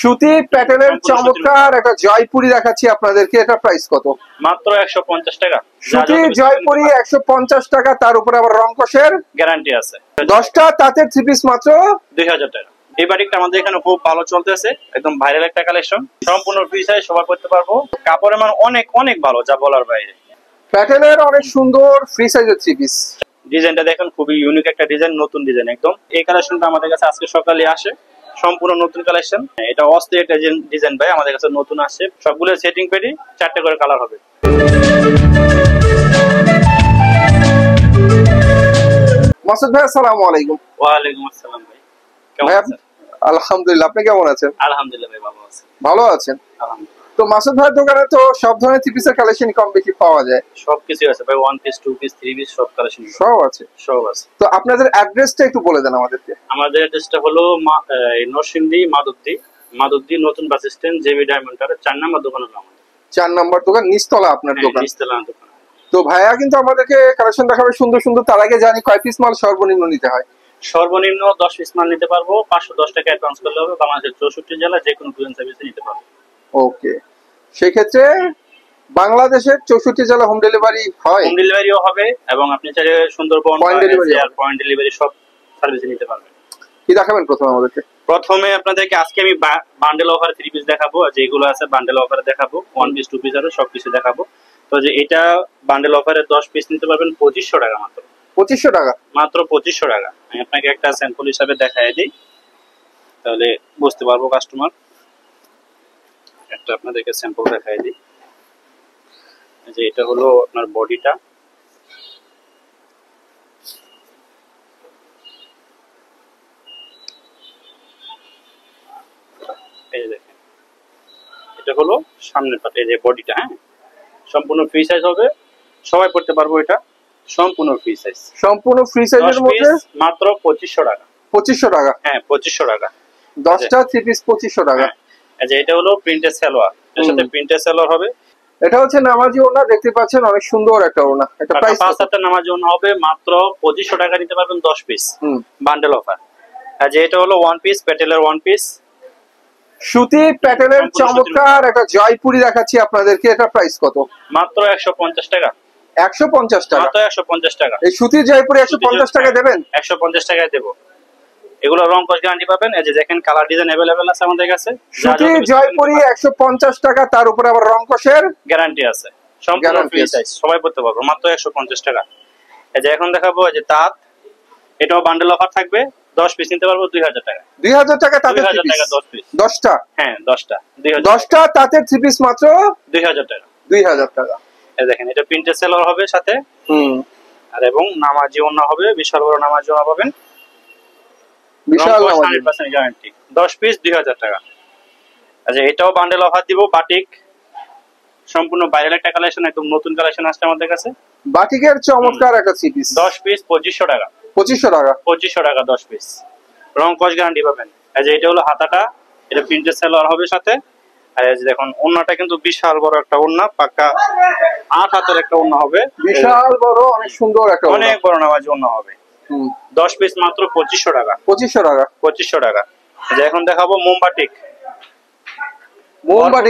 সুতি প্যাটার্নের চমৎকার একটা জয়পুরি দেখাচ্ছি আপনাদেরকে। এটা প্রাইস কত? মাত্র 150 টাকা। সুতি জয়পুরি 150 টাকা, তার উপরে আবার রং কষের গ্যারান্টি আছে। 10টা তাঁতের থ্রি পিস মাত্র 2000 টাকা। এই বাটিকটা আমাদের এখানে খুব ভালো চলতেছে, একদম ভাইরাল একটা কালেকশন, সম্পূর্ণ ফ্রি সাইজ, সবাই করতে পারবো। কাপড়ের মান অনেক অনেক ভালো, যা বলার বাইরে। প্যাটার্নের অনেক সুন্দর ফ্রি সাইজের থ্রি পিস। ডিজাইনটা দেখেন, খুবই ইউনিক একটা ডিজাইন, নতুন ডিজাইন একদম। এই কালেকশনটা আমাদের কাছে আজকে সকালে আসে, সম্পূর্ণ নতুন কালেকশন। এটা অস্থির একটা ডিজাইন ভাই, আমাদের কাছে নতুন আসছে। সবগুলো সেটিং পেডি 4টে করে কালার হবে। মাসুদ ভাই আসসালামু আলাইকুম। ওয়ালাইকুম আসসালাম ভাই, কেমন আছেন? আলহামদুলিল্লাহ, আপনি কেমন আছেন? আলহামদুলিল্লাহ ভাই, ভালো আছি। ভালো আছেন? আলহামদুলিল্লাহ। তো মাসুদ ভাইয়ের দোকানে তো সব ধরনের থ্রি পিসের কালেকশন কম বেশি পাওয়া যায়। সবকিছু আছে ভাই, 1 পিস 2 পিস 3 পিস সব কালেকশন সব আছে। সব আছে। তো আপনাদের অ্যাড্রেসটা একটু বলে দেন আমাদেরকে। আমাদের অ্যাড্রেসটা হলো নরসিংদী মাদুদ্দি নতুন bus stand, JB diamond tower 4 নম্বর দোকান হলো আমাদের। 4 নম্বর দোকান, নিচতলা আপনার দোকান? নিচতলা দোকান। তো ভাইয়া কিন্তু আমাদেরকে কালেকশন দেখাবে সুন্দর সুন্দর। তার আগে জানি কয় পিস মাল সর্বনিম্ন নিতে হয়? সর্বনিম্ন 10 পিস মাল নিতে পারবো, 510 টাকা অ্যাডভান্স করলে হবে। বাংলাদেশের 64 জেলা যে কোনো কুরিয়ার সার্ভিসে নিতে পারবো। ওকে, সেক্ষেত্রে বাংলাদেশের 64 জেলা হোম ডেলিভারি হয়? হোম ডেলিভারিও হবে, এবং আপনি চাইলে সুন্দরবন পয়েন্ট ডেলিভারি সব সার্ভিসে নিতে পারবেন। কি দেখাবেন প্রথমে আমাদেরকে? প্রথমে আপনাদেরকে আজকে আমি বান্ডেল অফারে 3 পিস দেখাবো, যেগুলো আছে বান্ডেল অফারে দেখাবো। 1 পিস 2 পিস আরো সবকিছু দেখাবো। তো যে এটা বান্ডেল অফারে 10 পিস নিতে পারবেন 2500 টাকা মাত্র। 2500 টাকা? মাত্র 2500 টাকা। আমি আপনাকে একটা স্যাম্পল হিসাবে দেখাই দিই, তাহলে বুঝতে পারবো কাস্টমার। একটা আপনাদেরকে স্যাম্পল দেখাই দিই, যে এটা হলো আপনার বডিটা। এই যে দেখেন, এটা হলো সামনের পাট, এই যে বডিটা। হ্যাঁ, সম্পূর্ণ ফ্রি সাইজ হবে, সবাই পড়তে পারবো। এটা সম্পূর্ণ ফ্রি সাইজ। সম্পূর্ণ ফ্রি সাইজের মধ্যে মাত্র 2500 টাকা। 2500 টাকা? হ্যাঁ, 2500 টাকা। 10টা থ্রি পিস 2500 টাকা। এই যে এটা হলো প্রিন্টেড সালোয়ার, এর সাথে প্রিন্টেড সালোয়ার হবে। এটা হচ্ছে নামাজি ওড়না, দেখতে পাচ্ছেন অনেক সুন্দর একটা ওড়না। এটা প্রাইস 5 হাতে নামাজি ওড়না হবে, মাত্র 2500 টাকা নিতে পারবেন 10 পিস বান্ডেল অফার। আর যে এটা হলো 1 পিস প্যাটেলের 1 পিস সুতি প্যাটার্নের চমৎকার একটা জয়পুরি দেখাচ্ছি আপনাদেরকে। এটা প্রাইস কত? মাত্র 150 টাকা। 150 টাকা? মাত্র 150 টাকা। এই সুতির জয়পুরি 150 টাকা দেবেন? 150 টাকায় দেব। এগুলো রং কস গ্যারান্টি পাবেন। এই যে দেখেন, কালার ডিজাইন अवेलेबल আছে আমাদের কাছে। সুতি জয়পুরি 150 টাকা, তার উপরে আবার রং কসের গ্যারান্টি আছে। সম্পূর্ণ ফ্রি সাইজ, সবাই পড়তে পারবে, মাত্র 150 টাকা। এই যে এখন দেখাবো, এই যে তাঁত, এটাও বান্ডেল অফার থাকবে। 10 পিস নিতে পারবো 2000 টাকা। 2000 টাকা তাঁতের 2000 টাকা 10 পিস। 10টা? হ্যাঁ, 10টা 2000। 10টা তাঁতের থ্রি পিস মাত্র 2000 টাকা। 2000 টাকা। এই দেখেন, এটা প্রিন্টেড সালোয়ার হবে সাথে, আর এবং নামাজি ওড়না হবে, বিশাল বড় নামাজি ওড়না পাবেন, বিশাল 100% গ্যারান্টি। 10 পিস 2000 টাকা। আচ্ছা, এটাও বান্ডেল অফার দিব। বাটিক সম্পূর্ণ ভাইরাল একটা কালেকশন, একদম নতুন কালেকশন আসছে আমাদের কাছে। বাটিকের চমৎকার একটা থ্রি পিস, 10 পিস 2500 টাকা। 2500 টাকা? 2500 টাকা 10 পিস, রং কস গ্যারান্টি পাবেন। এই যে এটা হলো হাতাটা, এটা প্রিন্টেড সালোয়ার হবে সাথে। আর এই যে দেখুন, ওড়নাটা কিন্তু বিশাল বড় একটা ওড়না, পাক্কা 8 হাতের একটা ওড়না হবে, বিশাল বড়, অনেক সুন্দর একটা ওড়না, অনেক বড় নামাজি ওড়না হবে। 10 পিস মাত্র 2500 টাকা। 2500 টাকা? 2500 টাকা। যে এখন দেখাবো মোমবাটিক।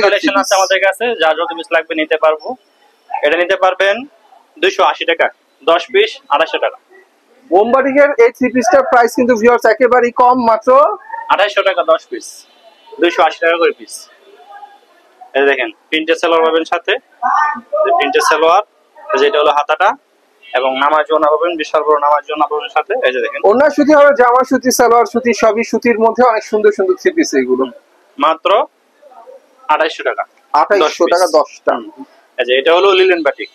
কালেকশন আছে আমাদের কাছে, যা যত পিস লাগবে নিতে পারবো। এটা নিতে পারবেন 280 টাকা, 10 পিস 280 টাকা। মোমবাটিকের এই থ্রি পিসটার প্রাইস কিন্তু ভিউয়ার্স একেবারেই কম, মাত্র 2800 টাকা 10 পিস, 280 টাকা করে পিস। এই দেখেন, প্রিন্টেড সালোয়ার পাবেন সাথে, প্রিন্টেড সালোয়ার, যেটা হলো হাতাটা, এবং নামাজ ওড়না পাবেন, বিশাল বড় নামাজ ওড়না পাবেন সাথে। এই যে দেখেন, ওড়না সুতি হবে, জামা সুতি, সালোয়ার সুতি, সবই সুতির মধ্যে অনেক সুন্দর সুন্দর থ্রি পিস এগুলো। মাত্র 2800 টাকা। 2800 টাকা 10টা। এই যে এটা হলো লিলেন বাটিক।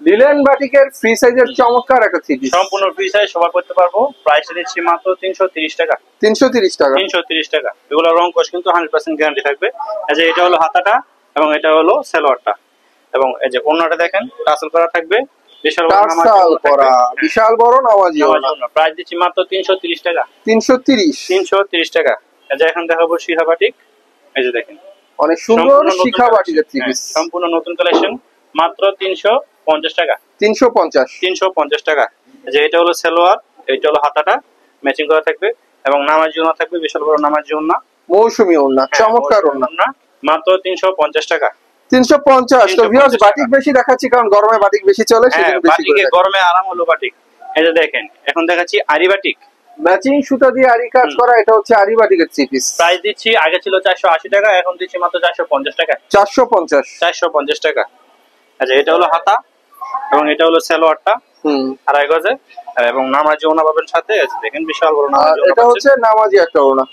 লিলেন বাটিকের ফ্রি সাইজের চমৎকার একটা থ্রি পিস, সম্পূর্ণ ফ্রি সাইজ, সবাই করতে পারবো। প্রাইস দিচ্ছি মাত্র 330 টাকা। 330 টাকা? 330 টাকা। এগুলো রং কস কিন্তু 100% গ্যারান্টি থাকবে। এই যে এটা হলো হাতাটা, এবং এটা হলো সালোয়ারটা, এবং এই যে ওড়নাটা দেখেন টাসেল করা থাকবে, বিশাল বড় নামাজি ওড়না, বিশাল বড় নামাজি ওড়না। প্রাইস দিচ্ছি মাত্র 330 টাকা। 330 টাকা। এই যে এখন দেখাবো শিখা বাটিক। এই যে দেখেন, অনেক সুন্দর শিখা বাটিকের থ্রি পিস, সম্পূর্ণ নতুন কালেকশন, মাত্র 350 টাকা। 350 টাকা। যে এটা হলো সালোয়ার, এটা হলো হাতাটা, ম্যাচিং করা থাকবে, এবং নামাজি ওড়না থাকবে, বিশাল বড় নামাজি ওড়না। মৌসুমী ওড়না, চমৎকার ওড়না, মাত্র 350 টাকা। 350। তো ভিউয়ার্স বাটিক বেশি দেখাচ্ছি কারণ গরমে বাটিক বেশি চলে, সেজন্য বেশি করে গরমে আরাম হলো বাটিক। এই যে দেখেন এখন দেখাচ্ছি আরি বাটিক, ম্যাচিং সুতা দিয়ে আরি কাজ করা, এটা হচ্ছে আরি বাটিকের 3 পিস। প্রাইস দিচ্ছি আগে ছিল 480 টাকা, এখন দিচ্ছি মাত্র 450 টাকা। 450 টাকা। আচ্ছা এটা হলো হাতা এবং এটা হলো সালোয়ারটা আড়াই গজে, এবং নামাজি ওড়না পাবেন সাথে। দেখেন বিশাল বড় নামাজি ওড়না, এটা হচ্ছে নামাজি একটা ওড়না,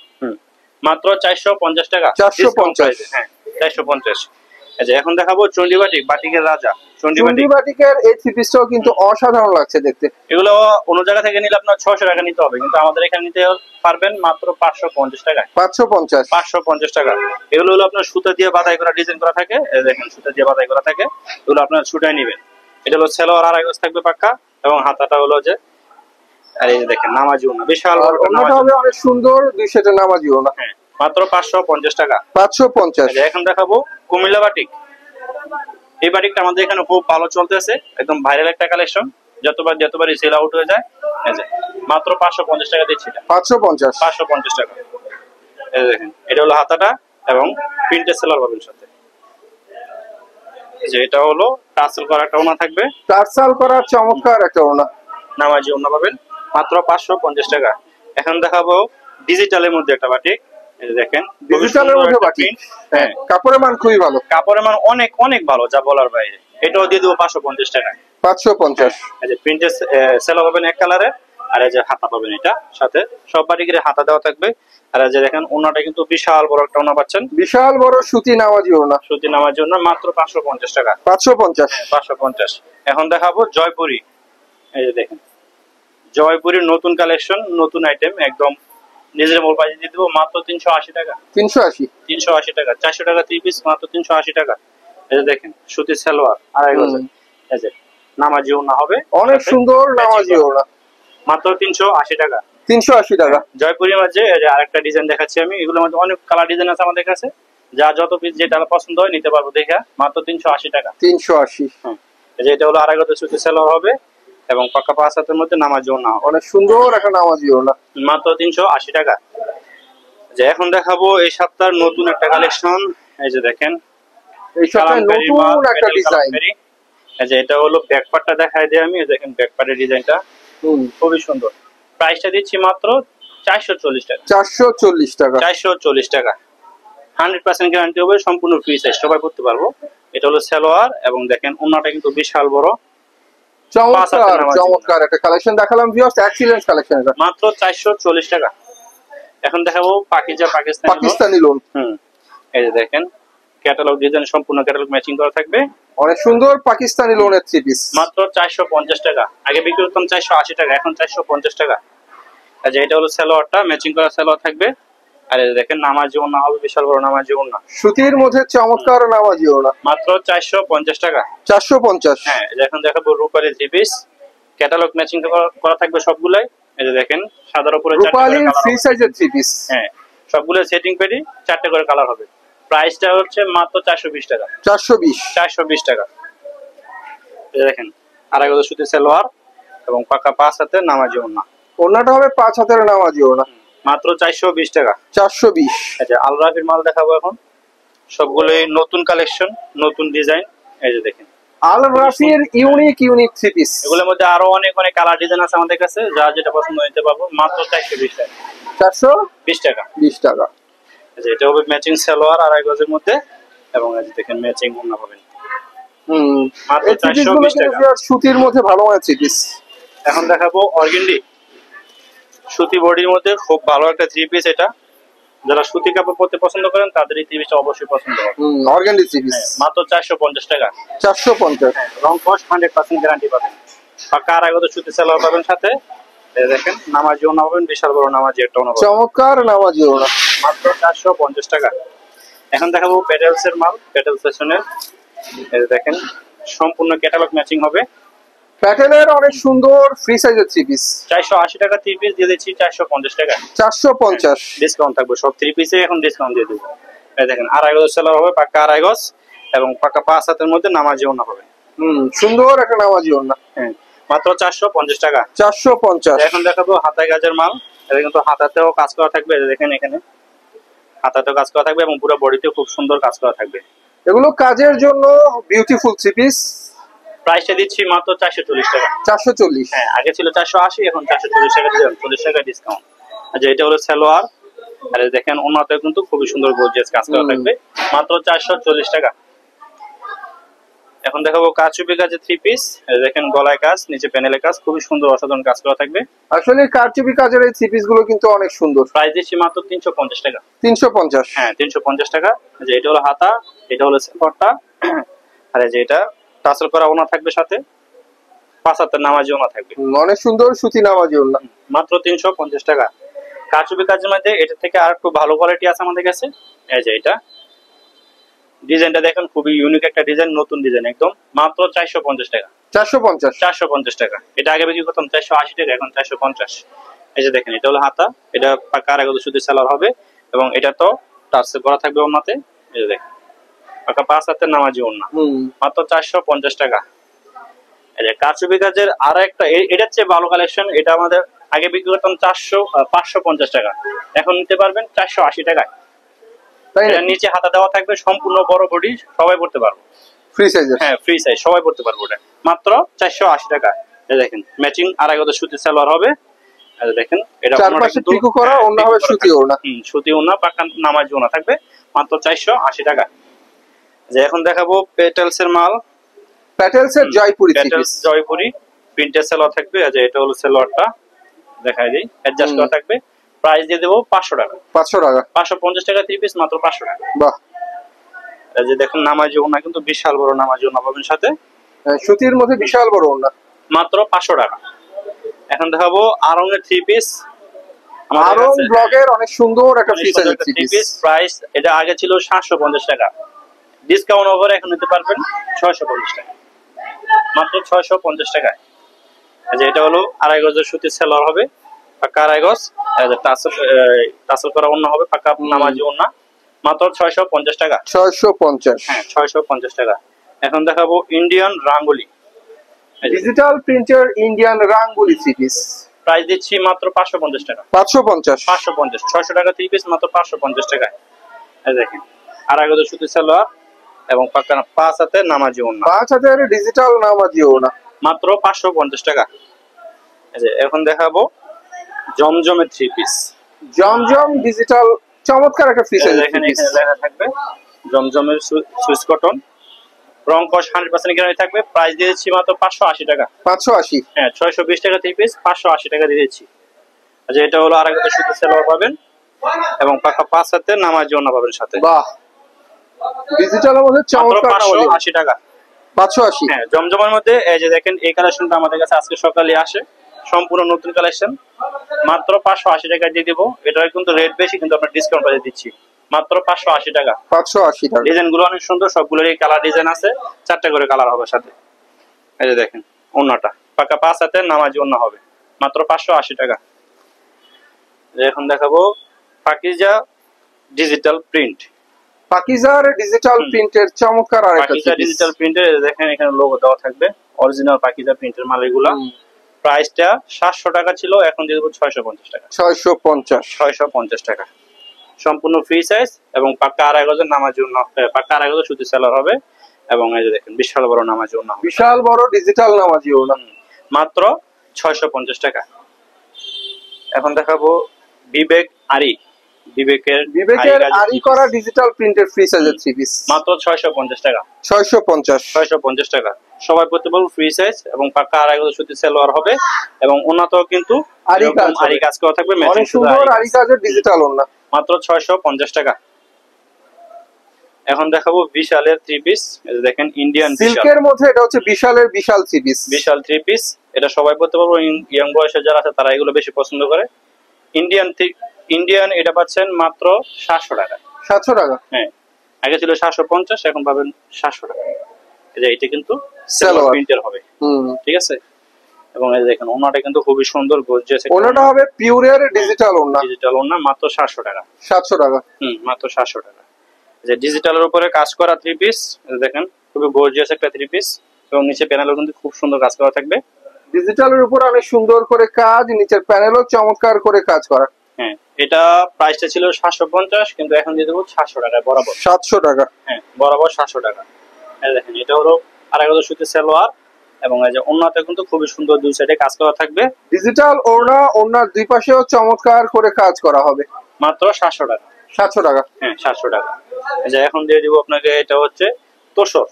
মাত্র 450 টাকা। 450, হ্যাঁ 450। আচ্ছা এখন দেখাবো চন্ডী বাটিক, বাটিকের রাজা চন্ডী বাটিকের এই 3 পিসটাও কিন্তু অসাধারণ লাগছে দেখতে। এগুলো অন্য জায়গা থেকে নিলে আপনার 600 টাকা নিতে হবে, কিন্তু আমাদের এখানে নিতে পারবেন মাত্র 550 টাকা। 550 টাকা। এগুলো হলো আপনার সুতা দিয়ে বাঁধাই করা, ডিজাইন করা থাকে। দেখেন সুতা দিয়ে বাঁধাই করা থাকে, এগুলো আপনার ছুটাই নেবেন। এটা হলো সালোয়ার আড়াই গজ থাকবে পাক্কা, এবং হাতাটা হলো যে, আর এই যে দেখেন নামাজি ওড়না, বিশাল বড় ওড়নাটা হবে অনেক সুন্দর, 2 সেটের নামাজি ওড়না। হ্যাঁ মাত্র 550 টাকা। 550। এখন দেখাবো কুমিল্লা বাটিক। এই বাটিকটা আমাদের এখানে খুব ভালো চলতেছে, একদম ভাইরাল একটা কালেকশন, যতবারই সেল আউট হয়ে যায়। মাত্র 550 টাকা দিচ্ছি। 550 টাকা। এই দেখেন এটা হলো হাতাটা এবং প্রিন্টের সেলার পাবেন সাথে। যে এটা হলো টার্সেল করা একটা ওড়না থাকবে, টার্সেল করা চমৎকার একটা ওড়না, নামাজি ওড়না পাবেন মাত্র 550 টাকা। এখন দেখাবো ডিজিটালের মধ্যে একটা বাটিক। এই দেখেন ডিজিটালের মধ্যে বাটিক, হ্যাঁ কাপড়ের মান খুবই ভালো, কাপড়ের মান অনেক অনেক ভালো, যা বলার বাইরে। এটাও দিয়ে দেবো 550 টাকা। 550। এই যে প্রিন্টের সেলো পাবেন এক কালারে, আর এই যে হাতা পাবেন এটা সাথে, সব বাটিকের হাতা দেওয়া থাকবে। আর এই যে দেখেন ওড়নাটা কিন্তু বিশাল বড় একটা ওড়না পাচ্ছেন, বিশাল বড় সুতি নামাজি ওড়না, সুতি নামাজি ওড়না মাত্র 550 টাকা। 550। 550। এখন দেখাবো জয়পুরি। এই যে দেখেন জয়পুরির নতুন কালেকশন, নতুন আইটেম, একদম নিজের মোল প্রাইস দিয়ে দেবো মাত্র 380 টাকা। 380 টাকা। 400 টাকা 3 পিস, মাত্র 380 টাকা। এই যে দেখেন সুতি সালোয়ার আড়াই গজে, এই যে নামাজি ওড়না হবে, অনেক সুন্দর নামাজি ওড়না, মাত্র 380 টাকা। 380 টাকা। জয়পুরের মাঝে এই যে আরেকটা ডিজাইন দেখাচ্ছি আমি, এগুলোর মধ্যে অনেক কালার ডিজাইন আছে আমাদের কাছে, যা যত পিস যেটা পছন্দ হয় নিতে পারবো দেখা, মাত্র 380 টাকা। 380। এই যে এটা হলো আড়াই গজে সুতি সালোয়ার হবে এবং পাকা 5 হাতের মধ্যে নামাজি ওড়না, অনেক সুন্দর একটা নামাজি ওড়না, মাত্র 380 টাকা। যে এখন দেখাবো এই সপ্তাহের নতুন একটা কালেকশন। এই যে দেখেন এই সপ্তাহে নতুন একটা ডিজাইন। এই যে এটা হলো ব্যাকপার্টটা দেখাই দিই আমি, দেখেন ব্যাকপার্টের ডিজাইনটা খুবই সুন্দর। প্রাইসটা দিচ্ছি মাত্র 440 টাকা। 440 টাকা। 440 টাকা। 100% গ্যারান্টি হবে, সম্পূর্ণ ফ্রি সাইজ, সবাই করতে পারবো। এটা হলো সালোয়ার এবং দেখেন ওড়নাটা কিন্তু বিশাল বড়, চমৎকার একটা কালেকশন দেখালাম ভিউয়ার্স, এক্সিলেন্ট কালেকশন এটা, মাত্র 440 টাকা। এখন দেখাবো পাকিস্তানি লোন। এই যে দেখেন ক্যাটালগ ডিজাইন, সম্পূর্ণ ক্যাটালগ ম্যাচিং করা থাকবে, অনেক সুন্দর পাকিস্তানি লোনের 3 পিস, মাত্র 450 টাকা। আগে বিক্রি করতাম 480 টাকা, এখন 450 টাকা। আর যে এটা হলো সালোয়ারটা, ম্যাচিং করা সালোয়ার থাকবে। আর এই দেখেন নামাজি ওড়না হবে, বিশাল বড় নামাজি ওড়না, সুতির মধ্যে চমৎকার নামাজি ওড়না, মাত্র 450 টাকা। 450। হ্যাঁ এখন দেখাবো রূপালী 3 পিস, ক্যাটালগ ম্যাচিং করা থাকবে সবগুলাই। এই যে দেখেন সাদার উপরে রূপালী ফ্রি সাইজের 3 পিস, হ্যাঁ সবগুলো সেটিং পেডি, 4টে করে কালার হবে। প্রাইসটা হচ্ছে মাত্র 420 টাকা। 420 টাকা। এই দেখেন আড়াই গজ সুতি সালোয়ার এবং পাকা 5 হাতের নামাজি ওড়না, ওড়নাটা হবে 5 হাতের নামাজি ওড়না, মাত্র 420 টাকা। 420। আচ্ছা আলরাফির মাল দেখাবো এখন, সবগুলোই নতুন কালেকশন, নতুন ডিজাইন। এই যে দেখেন আলরাফির ইউনিক 3 পিস, এগুলোর মধ্যে আরো অনেক অনেক কালার ডিজাইন আছে আমাদের কাছে, যা যেটা পছন্দ নিতে পারবো, মাত্র 420 টাকা। 420 টাকা। 20 টাকা। আচ্ছা এটা হবে ম্যাচিং সালোয়ার আড়াই গজের মধ্যে, এবং এই যে দেখেন ম্যাচিং ওড়না পাবেন, মাত্র 420 টাকা। সুতির মধ্যে ভালো মানের 3 পিস। এখন দেখাবো অর্গেন্ডি সুতি বডির মধ্যে খুব ভালো একটা 3 পিস। এটা যারা সুতি কাপড় পরতে পছন্দ করেন তাদের এই 3 পিসটা অবশ্যই পছন্দ হবে। অর্গেন্ডি 3 পিস, মাত্র 450 টাকা। 450। রং কস 100% গ্যারান্টি পাবেন। পাকা আড়াই গজ সুতি সালোয়ার পাবেন সাথে। এই দেখেন নামাজি ওড়না পাবেন, বিশাল বড় নামাজি একটা ওড়না পাবেন, চমৎকার নামাজি ওড়না, মাত্র 450 টাকা। এখন দেখাবো পেটেলস এর মাল, পেটেল ফ্যাশনের। এই দেখেন সম্পূর্ণ ক্যাটালগ ম্যাচিং হবে, প্যাটেলের অনেক সুন্দর ফ্রি সাইজের 3 পিস। 480 টাকা 3 পিস দিয়ে দিচ্ছি 450 টাকা। 450 ডিসকাউন্ট থাকবে, সব 3 পিসে এখন ডিসকাউন্ট দিয়ে দেব। এই দেখেন আড়াই গজ সেলার হবে, পাকা আড়াই গজ এবং পাকা 5 হাতের মধ্যে নামাজি ওড়না হবে। সুন্দর একটা নামাজি ওড়না, হ্যাঁ মাত্র 450 টাকা। 450। এখন দেখাবো হাতায় কাজের মাল, এটা কিন্তু হাতাতেও কাজ করা থাকবে। দেখেন এখানে হাতাতেও কাজ করা থাকবে এবং পুরো বডিতে খুব সুন্দর কাজ করা থাকবে। এগুলো কাজের জন্য বিউটিফুল থ্রি পিস। প্রাইসটা দিচ্ছি মাত্র 440 টাকা। 440? হ্যাঁ, আগে ছিল 480, এখন 440 টাকা দিলাম, 40 টাকা ডিসকাউন্ট। আচ্ছা, এটা হলো সালোয়ার। আর দেখেন ওনাতে কিন্তু খুবই সুন্দর গর্জিয়াস কাজ করা থাকবে, মাত্র 440 টাকা। এখন দেখাবো কারচুপি কাজের থ্রি পিস। দেখেন গলায় কাজ, নিচে প্যানেলে কাজ, খুবই সুন্দর অসাধারণ কাজ করা থাকবে। আসলে কারচুপি কাজের এই থ্রি পিস গুলো কিন্তু অনেক সুন্দর। প্রাইস দিচ্ছি মাত্র 350 টাকা। 350? হ্যাঁ, 350 টাকা। যে এটা হলো হাতা, এটা হলো সেপরটা, আর এই যে এটা টাসেল করা ওনা থাকবে, সাথে 5 হাতের নামাজি ওনা থাকবে। অনেক সুন্দর সুতি নামাজি ওনা, মাত্র 350 টাকা। কারচুপি কাজের মধ্যে এটা থেকে আর একটু ভালো কোয়ালিটি আছে আমাদের কাছে। এই যে এটা ডিজাইনটা দেখেন, খুবই ইউনিক একটা ডিজাইন, নতুন ডিজাইন একদম, মাত্র 450 টাকা। 450? 450 টাকা। এটা আগে বিক্রি করতাম 480 টাকা, এখন 450। এই যে দেখেন, এটা হলো হাতা, এটা পাকা আড়াই সুতি সেলার হবে এবং এটা তো টার্সেল করা থাকবে ওনাতে। এই যে দেখেন পাকা 5 হাতের নামাজি ওনা, মাত্র 450 টাকা। এই যে কারচুপি কাজের আর একটা, এটার চেয়ে ভালো কালেকশন। এটা আমাদের আগে বিক্রি করতাম 550 টাকা, এখন নিতে পারবেন 480 টাকায়। এটা নিচে হাতা দেওয়া থাকবে, সম্পূর্ণ বড় বডি, সবাই পড়তে পারবো। Free size? হ্যাঁ, ফ্রি সাইজ, সবাই পড়তে পারবো। এটা মাত্র 480 টাকা। এই দেখেন ম্যাচিং আড়াই গজ সুতি সালোয়ার হবে। এই দেখেন এটা চারপাশে পিকো করা ওনা হবে, সুতি ওনা। সুতি ওনা, পাকা নামাজি ওনা থাকবে, মাত্র 480 টাকা। যে এখন দেখাবো পেটেলস এর মাল। পেটেলস এর জয়পুরি থ্রি পিস। জয়পুরি প্রিন্টের সালোয়ার থাকবে। যে এটা হলো সালোয়ারটা, দেখাই দিই, অ্যাডজাস্ট করা থাকবে। প্রাইস দিয়ে দেবো 500 টাকা। 500 টাকা? 550 টাকা থ্রি পিস, মাত্র 500 টাকা। বাহ! এই যে দেখেন নামাজি ওনা, কিন্তু বিশাল বড় নামাজি ওনা পাবেন সাথে, সুতির মধ্যে বিশাল বড় ওনা, মাত্র 500 টাকা। এখন দেখাবো আরং এর থ্রি পিস। আরং ব্লগের অনেক সুন্দর একটা ফ্রি সাইজের থ্রি পিস। প্রাইস এটা আগে ছিল 750 টাকা, ডিসকাউন্ট ওভার এখন নিতে পারবেন 650 টাকা, মাত্র 650 টাকায়। যে এটা হলো আড়াই গজের সুতির সেলার হবে, পাকা আড়াই গজ, টাসেল করা ওন্না হবে, পাকা নামাজি ওন্না, মাত্র 650 টাকা। 650? হ্যাঁ, 650 টাকা। এখন দেখাবো Indian rangoli, digital printer Indian rangoli three piece. Price দিচ্ছি মাত্র 550 টাকা। 550? 550, 600 টাকা থ্রি পিস, মাত্র 550 টাকায়। এই দেখেন আড়াই গজের সুতির সালোয়ার এবং পাকা 5 হাতের নামাজি ওন্না, 5 হাতের ডিজিটাল নামাজি ওন্না, মাত্র 550 টাকা। এই যে এখন দেখাবো জমজমের থ্রি পিস। জমজম ডিজিটাল, চমৎকার একটা ফ্রি সাইজ। এখানে লেখা থাকবে জমজমের সুইস কটন, রং কস 100% গ্যারান্টি থাকবে। প্রাইস দিয়েছি মাত্র 580 টাকা। 580? হ্যাঁ, 620 টাকা থ্রি পিস, 580 টাকা দিয়েছি। আচ্ছা, এটা হলো আড়াই গজ সুতির সালোয়ার পাবেন এবং পাকা 5 হাতের নামাজি ওন্না পাবেন সাথে। বাহ! ডিজিটালের মধ্যে চমৎকার, 580 টাকা। 580? হ্যাঁ, জমজমের মধ্যে এই যে দেখেন, এই কালেকশনটা আমাদের কাছে আজকে সকালে আসে, সম্পূর্ণ নতুন কালেকশন, মাত্র 580 টাকা দিয়ে দিব। এটার কিন্তু রেট বেশি, কিন্তু আমরা ডিসকাউন্ট করে দিচ্ছি, মাত্র 580 টাকা। 580 টাকা। ডিজাইন গুলো অনেক সুন্দর, সবগুলোরই কালার ডিজাইন আছে, 4টা করে কালার হবে সাথে। এই যে দেখেন ওন্নাটা পাকা 5 হাতের নামাজি ওন্না হবে, মাত্র 580 টাকা। এখন দেখাবো পাকিজা ডিজিটাল প্রিন্ট। পাকিজার ডিজিটাল প্রিন্টের চমৎকার আরেকটা পাকিজা ডিজিটাল প্রিন্টের, দেখেন এখানে লোগো দেওয়া থাকবে, অরিজিনাল পাকিজা প্রিন্টের মাল এগুলা। প্রাইসটা 700 টাকা ছিল, এখন দিয়ে দেবো 650 টাকা। 650 টাকা। সম্পূর্ণ ফ্রি সাইজ এবং পাক্কা আড়াই গজের নামাজি ওন্না, পাক্কা আড়াই গজের সুতি সেলার হবে এবং এই যে দেখেন বিশাল বড় নামাজি ওন্না, বিশাল বড় ডিজিটাল নামাজি ওন্না, মাত্র 650 টাকা। এখন দেখাবো বিবেক আরি। বিবেকের আরি করা ডিজিটাল প্রিন্টের ফ্রি সাইজের থ্রি পিস, মাত্র 650 টাকা। 650 টাকা। সবাই পড়তে পারবো, ফ্রি সাইজ এবং পাক্কা আড়াই গজ সুতি সালোয়ার হবে এবং ওন্নাতেও কিন্তু আরি কাজ করা থাকবে, অনেক সুন্দর আরি কাজের ডিজিটাল ওন্না, মাত্র 650 টাকা। এখন দেখাবো বিশালের থ্রি পিস। দেখেন ইন্ডিয়ান সিল্কের মধ্যে, এটা হচ্ছে বিশালের বিশাল থ্রি পিস। বিশাল থ্রি পিস, এটা সবাই পড়তে পারবো, ইয়াং বয়সে যারা আছে তারা এগুলো বেশি পছন্দ করে। ইন্ডিয়ান এটা পাচ্ছেন মাত্র 700 টাকা। 700 টাকা? হ্যাঁ, আগে ছিল 750, এখন পাবেন 700 টাকা। এই যে এটা কিন্তু সালোয়ার প্রিন্টের হবে, ঠিক আছে। এবং এই দেখেন ওন্নাটা কিন্তু খুবই সুন্দর গর্জিয়াস, ওন্নাটা হবে পিওরের ডিজিটাল ওন্না, মাত্র 700 টাকা। 700 টাকা? মাত্র 700 টাকা। যে ডিজিটালের উপরে কাজ করা থ্রি পিস, দেখেন খুবই গর্জিয়াস একটা থ্রি পিস এবং নিচে প্যানেলও কিন্তু খুব সুন্দর কাজ করা থাকবে। ডিজিটালের উপর অনেক সুন্দর করে কাজ, নিচের প্যানেলও চমৎকার করে কাজ করা। হ্যাঁ, এটা প্রাইসটা ছিল 750, কিন্তু এখন দিয়ে দেবো 700 টাকায় বরাবর। 700 টাকা? হ্যাঁ, বরাবর 700 টাকা। এই দেখেন, এটা হলো আড়াই গজ সুতির সালোয়ার, এবং এই যে ওড়নাটা কিন্তু খুবই সুন্দর, দুই সাইডে কাজ করা থাকবে। ডিজিটাল ওড়না, ওড়নার দুই পাশেও চমৎকার করে কাজ করা হবে। মাত্র 700 টাকা। 700 টাকা? হ্যাঁ, 700 টাকা। এই যে এখন দিয়ে দিব আপনাকে, এটা হচ্ছে তোসর,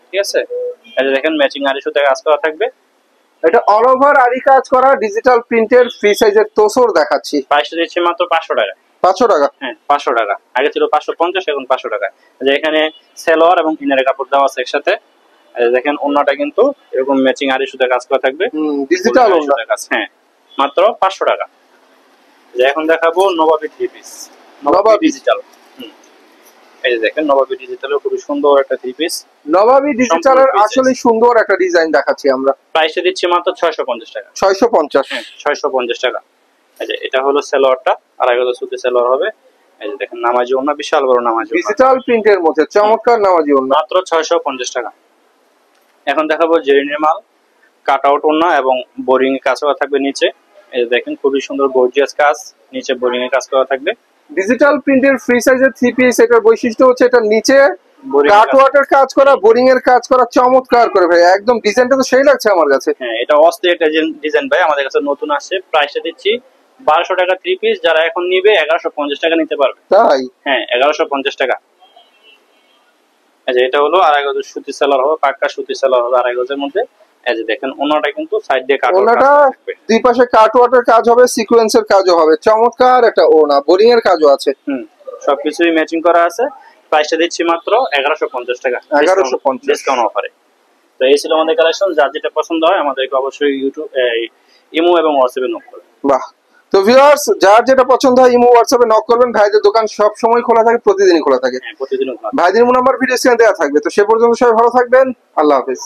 ঠিক আছে? এই যে দেখেন, ম্যাচিং আড়ি সুতায় কাজ করা থাকবে। এটা অল ওভার আরি কাজ করা ডিজিটাল প্রিন্টের ফ্রি সাইজের তোসর দেখাচ্ছি। প্রাইসটা দিচ্ছি মাত্র 500 টাকা। 500 টাকা? হ্যাঁ, 500 টাকা। আগে ছিল 550, এখন 500 টাকা। যে এখানে সালোয়ার এবং ইনারের কাপড় দেওয়া আছে একসাথে। এই যে দেখেন, ওড়নাটা কিন্তু এরকম ম্যাচিং আড়ি সুতায় কাজ করা থাকবে, ডিজিটাল ওড়না। হ্যাঁ, মাত্র 500 টাকা। যে এখন দেখাবো নবাবী 3 পিস, নবাবী ডিজিটাল। এই যে দেখেন, নবাবী ডিজিটালের খুবই সুন্দর একটা 3 পিস। নবাবী ডিজিটালের আসলে সুন্দর একটা ডিজাইন দেখাচ্ছি আমরা। প্রাইসটা দিচ্ছি মাত্র 650 টাকা। 650? হ্যাঁ, 650 টাকা। এই যে এটা হলো সালোয়ারটা, আড়াই গজ সুতির সালোয়ার হবে। এই যে দেখেন, নামাজি ওড়না, বিশাল বড় নামাজি ওড়না, ডিজিটাল প্রিন্টের মধ্যে চমৎকার নামাজি ওড়না, মাত্র 650 টাকা। এখন দেখাবো জেরিনের মাল, কাট আউট ওড়না এবং বোরিং এ কাজ করা থাকবে নিচে। এই যে দেখেন, খুবই সুন্দর গর্জিয়াস কাজ, নিচে বোরিং এ কাজ করা থাকবে। ডিজিটাল প্রিন্টের ফ্রি সাইজের 3 পিস। এটার বৈশিষ্ট্য হচ্ছে এটা নিচে বোরিং কাট ওয়ার্কের কাজ করা, বোরিং এর কাজ করা চমৎকার করে ভাই, একদম ডিজাইনটা তো সেই লাগছে আমার কাছে। হ্যাঁ, এটা অস্থির একটা ডিজাইন ভাই, আমাদের কাছে নতুন আসছে। প্রাইসটা দিচ্ছি 1200 টাকা 3 পিস। যারা এখন নিবে 1150 টাকা নিতে পারবে। তাই? হ্যাঁ, 1150 টাকা। এই যে এটা হলো আড়াই গজের সুতি সালোয়ার হবে, পাক্কা সুতি সালোয়ার হবে আড়াই গজের মধ্যে। এই যে দেখেন, ওনাটা কিন্তু সাইড দিয়ে কাট ওনাটা দুই পাশে কাট ওয়ার্কের কাজ হবে, সিকোয়েন্সের কাজও হবে, চমৎকার একটা ওনা, বোরিং এর কাজও আছে। সবকিছুই ম্যাচিং করা আছে। প্রাইসটা দিচ্ছি মাত্র 1150 টাকা, 1150 ডিসকাউন্ট অফারে। তো এই ছিল আমাদের কালেকশন। যার যেটা পছন্দ হয় আমাদেরকে অবশ্যই ইউটিউব, ইমো এবং হোয়াটসঅ্যাপে নক করবেন। বাহ। তো ভিউয়ার্স, যার যেটা পছন্দ হয় ইমো হোয়াটসঅ্যাপে নক করবেন। ভাইদের দোকান সব সময় খোলা থাকে, প্রতিদিনই খোলা থাকে। হ্যাঁ, প্রতিদিন। ভাইদের নাম্বার ভিডিও স্ক্রিনে দেওয়া থাকবে। তো সে পর্যন্ত সবাই ভালো থাকবেন, আল্লাহ হাফেজ।